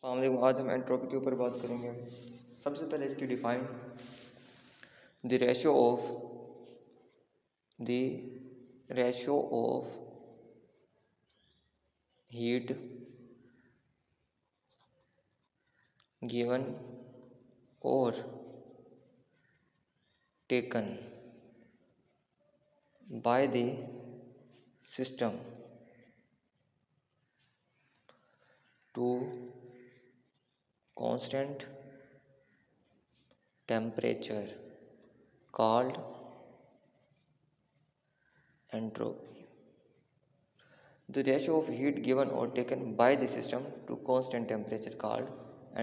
आज हम एंट्रोपी के ऊपर बात करेंगे। सबसे पहले इसकी define the ratio of heat given और taken by the system to constant temperature called entropy. The ratio of heat given or taken by the system to constant temperature called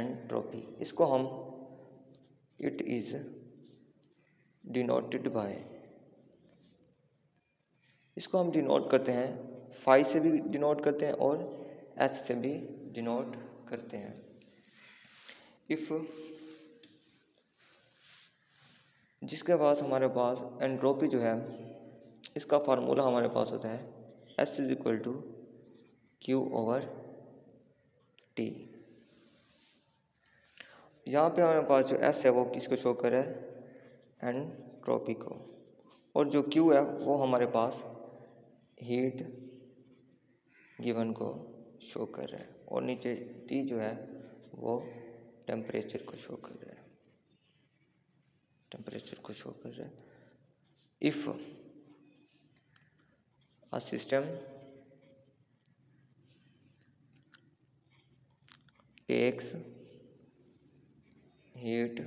entropy. इसको हम it is denoted by, इसको हम denote करते हैं phi से भी denote करते हैं और एच से भी डिनोट करते हैं। इफ जिसके बाद हमारे पास एंट्रोपी जो है इसका फार्मूला हमारे पास होता है S is equal to Q over T. यहाँ पे हमारे पास जो एस है वो किसको शो कर रहा है, एंट्रोपी को, और जो क्यू है वो हमारे पास हीट गिवन को शो कर रहा है, और नीचे टी जो है वो टेम्परेचर को शो कर रहा है, if a system takes heat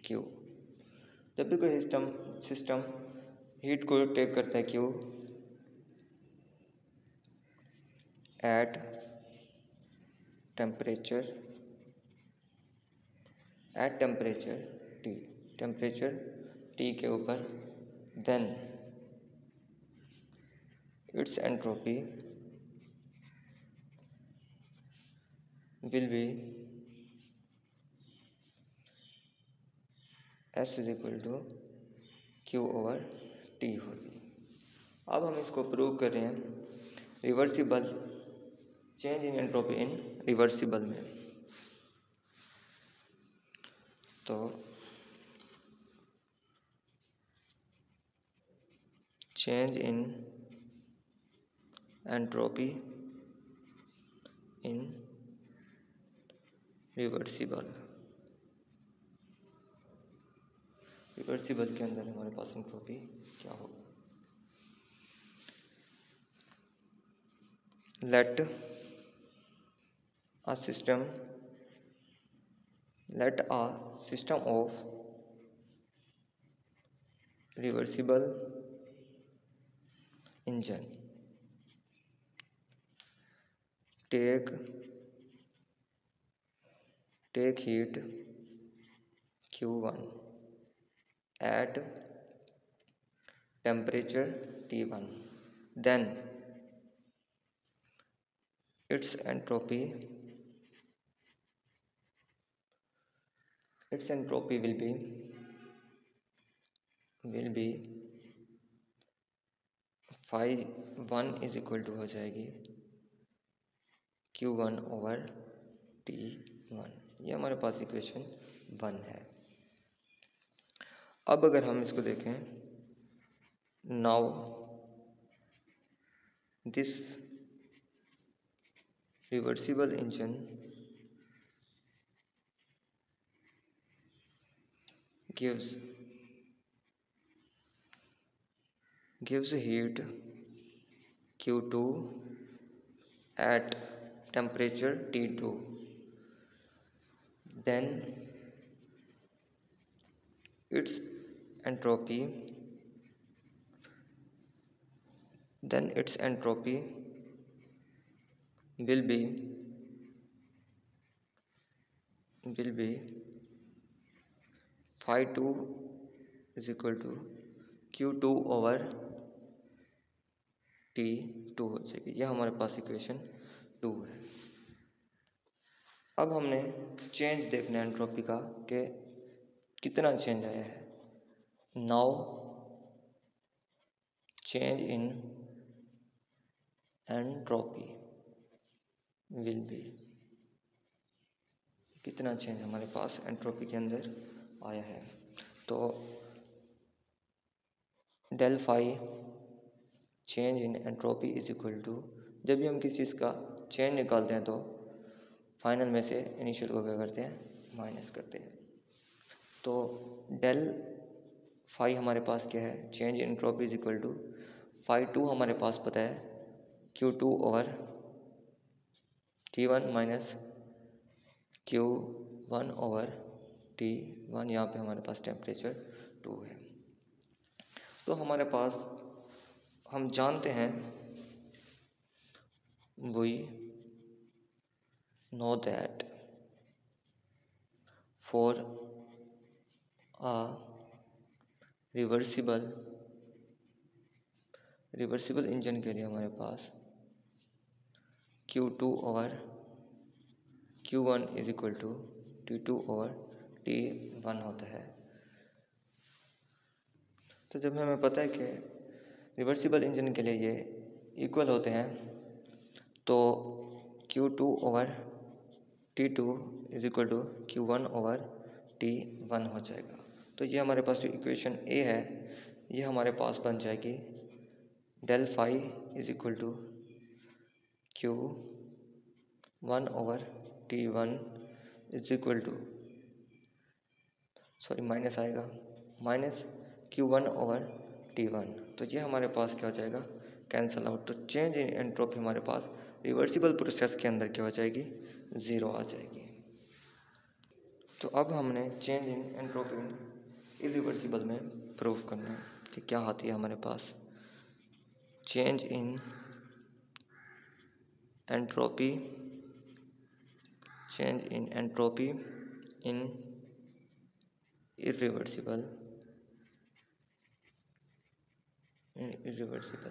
Q, जब भी कोई सिस्टम हीट को टेक करता है Q एट टेम्परेचर T के ऊपर, then it's entropy will be S is equal to Q over T होगी। अब हम इसको प्रूव कर रहे हैं reversible change in entropy in reversible में। तो change in entropy in reversible के अंदर हमारे पास एंट्रोपी क्या होगा, let a system of reversible engine take heat Q1 at temperature T1, then its entropy will be phi 1 is equal to हो जाएगी Q1 ओवर T1। ये हमारे पास इक्वेशन 1 है। अब अगर हम इसको देखें, now this reversible engine gives heat Q2 at temperature T2, then its entropy will be phi 2 is equal to Q2 over T2 हो जाएगी। यह हमारे पास इक्वेशन 2 है। अब हमने चेंज देखना है एंट्रोपी का कि कितना चेंज आया है। Now change in entropy will be कितना चेंज हमारे पास एंट्रोपी के अंदर आया है। तो del phi change in entropy is equal to, जब भी हम किसी चीज़ का चेंज निकालते हैं तो फाइनल में से इनिशियल को क्या करते हैं, माइनस करते हैं। तो डेल फाई हमारे पास क्या है, change in entropy is equal to phi two हमारे पास पता है Q2 over T1 minus Q1 over T1। यहाँ पे हमारे पास टेम्परेचर 2 है। तो हमारे पास हम जानते हैं, we know that for a reversible engine के लिए हमारे पास Q2 over Q1 is equal to T2 over T1 होता है। तो जब हमें पता है कि रिवर्सिबल इंजन के लिए ये इक्वल होते हैं, तो Q2 over T2 is equal to Q1 over T1 हो जाएगा। तो ये हमारे पास जो इक्वेशन ए है, ये हमारे पास बन जाएगी del phi is equal to Q1 over T1 is equal to, sorry minus आएगा, माइनस Q1 ओवर T1। तो ये हमारे पास क्या हो जाएगा, कैंसल आउट। तो चेंज इन एंट्रोपी हमारे पास रिवर्सिबल प्रोसेस के अंदर क्या हो जाएगी, ज़ीरो आ जाएगी। तो अब हमने चेंज इन एंट्रोपी इरिवर्सिबल में प्रूफ करना है कि क्या आती है हमारे पास, change in entropy in irreversible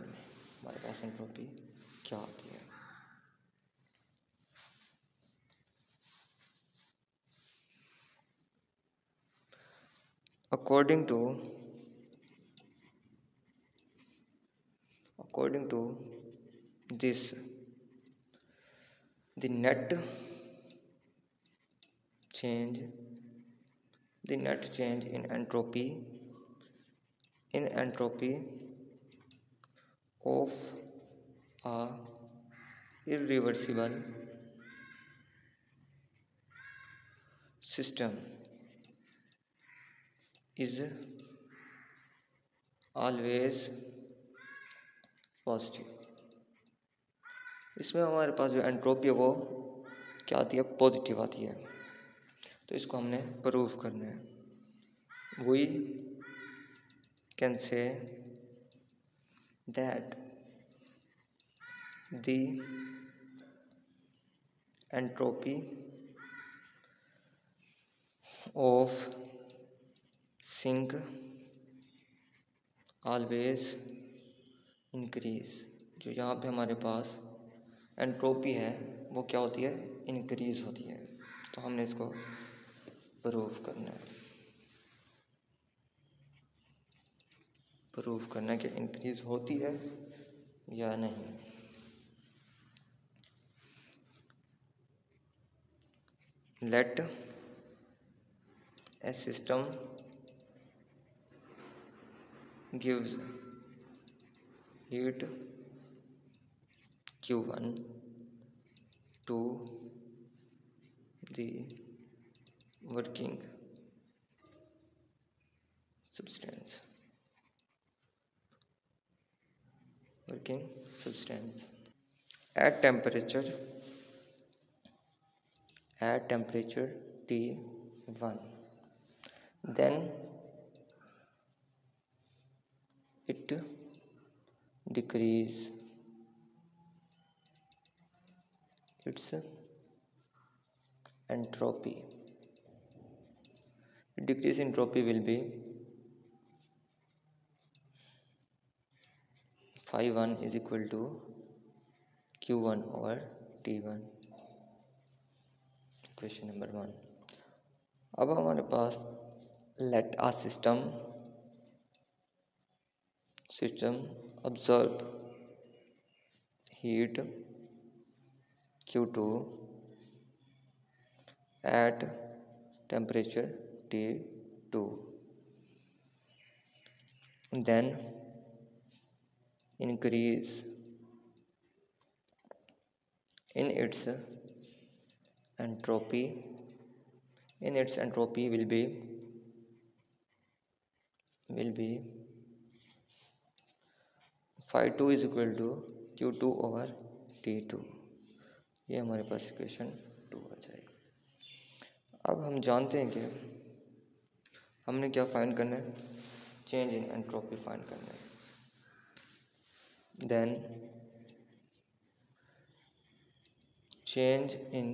में हमारे पास एंट्रोपी क्या आती है। According to this, the net change in entropy of a irreversible system is always positive. इसमें हमारे पास जो एंट्रोपी है वो क्या आती है, पॉजिटिव आती है। तो इसको हमने प्रूफ करना है। We can say that the entropy of sink always increase. जो यहाँ पे हमारे पास एंट्रोपी है वो क्या होती है, इंक्रीज होती है। तो हमने इसको प्रूफ करना है कि इंक्रीज होती है या नहीं। Let a system gives heat Q1 to the working substance at temperature T1, then it decrease its entropy. Decrease entropy will be phi 1 is equal to Q1 over T1, question number 1। अब हमारे पास let a system observe heat Q2 at temperature T2, then increase in its entropy. In its entropy will be phi 2 is equal to Q2 over T2। ये हमारे पास equation 2 आ जाएगी। अब हम जानते हैं कि हमने क्या फाइंड करना है, चेंज इन एंट्रोपी फाइंड करना है। Then change in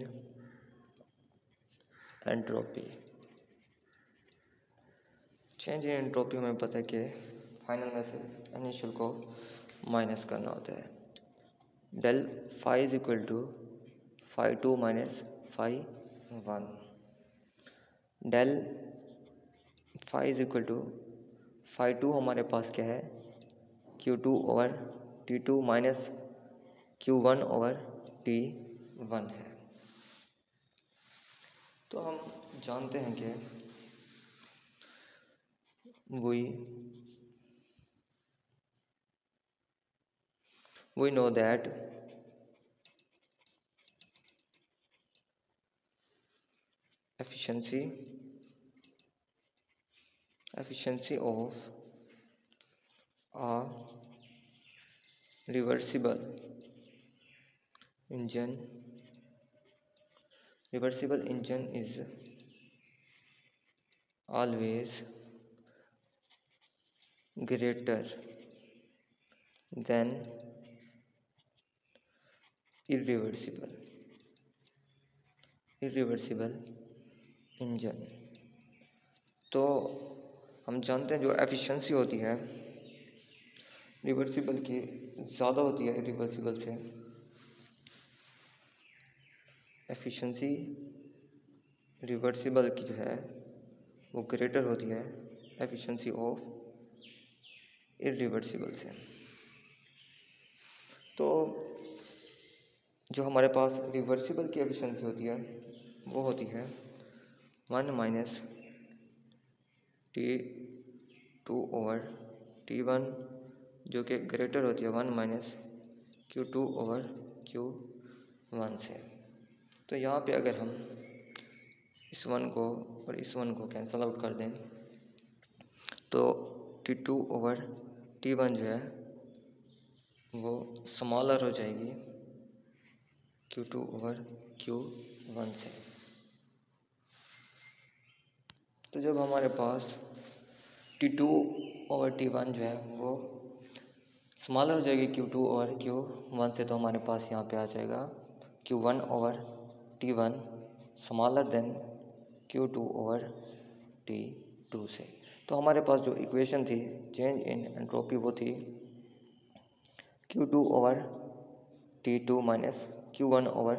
entropy, change in entropy हमें पता है कि फाइनल में से इनिशियल को माइनस करना होता है। Del phi is equal to phi 2 minus phi 1। Del phi is equal to phi 2 हमारे पास क्या है, Q2 over T2 minus Q1 over T1 है। तो हम जानते हैं कि we know that efficiency of a reversible engine is always greater than irreversible engine. तो हम जानते हैं जो एफिशिएंसी होती है रिवर्सिबल की ज़्यादा होती है इरिवर्सिबल से। एफिशिएंसी रिवर्सिबल की जो है वो ग्रेटर होती है एफिशिएंसी ऑफ इरिवर्सिबल से। तो जो हमारे पास रिवर्सिबल की एफिशिएंसी होती है वो होती है 1 माइनस T2 ओवर T1, जो कि ग्रेटर होती है 1 माइनस Q2 ओवर Q1 से। तो यहाँ पे अगर हम इस 1 को और इस 1 को कैंसल आउट कर दें तो T2 ओवर T1 जो है वो स्मॉलर हो जाएगी Q2 ओवर Q1 से। तो जब हमारे पास T2 ओवर T1 जो है वो स्मॉलर हो जाएगी Q2 ओवर Q1 से, तो हमारे पास यहाँ पे आ जाएगा Q1 over T1 smaller than Q2 over T2 से। तो हमारे पास जो इक्वेशन थी चेंज इन एंट्रोपी वो थी Q2 over T2 minus Q1 over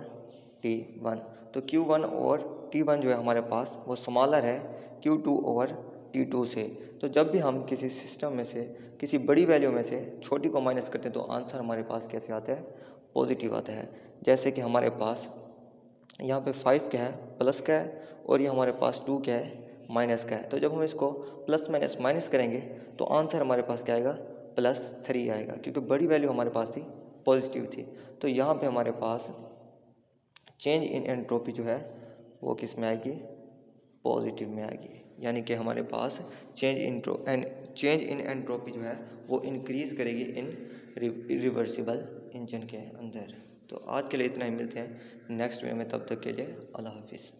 T1। तो Q1 ओवर T1 जो है हमारे पास वो स्मॉलर है Q2 ओवर T2 से। तो जब भी हम किसी सिस्टम में से किसी बड़ी वैल्यू में से छोटी को माइनस करते हैं तो आंसर हमारे पास कैसे आता है, पॉजिटिव आता है। जैसे कि हमारे पास यहाँ पे 5 क्या है, प्लस का है, और ये हमारे पास 2 क्या है, माइनस का है। तो जब हम इसको प्लस माइनस माइनस करेंगे तो आंसर हमारे पास क्या आएगा, +3 आएगा, क्योंकि बड़ी वैल्यू हमारे पास थी, पॉजिटिव थी। तो यहाँ पे हमारे पास चेंज इन एंट्रोपी जो है वो किस में आएगी, पॉजिटिव में आएगी। यानी कि हमारे पास चेंज इन एंट्रोपी जो है वो इंक्रीज करेगी इन रिवर्सिबल इंजन के अंदर। तो आज के लिए इतना ही, मिलते हैं नेक्स्ट वीडियो में, तब तक के लिए अल्लाह हाफिज़।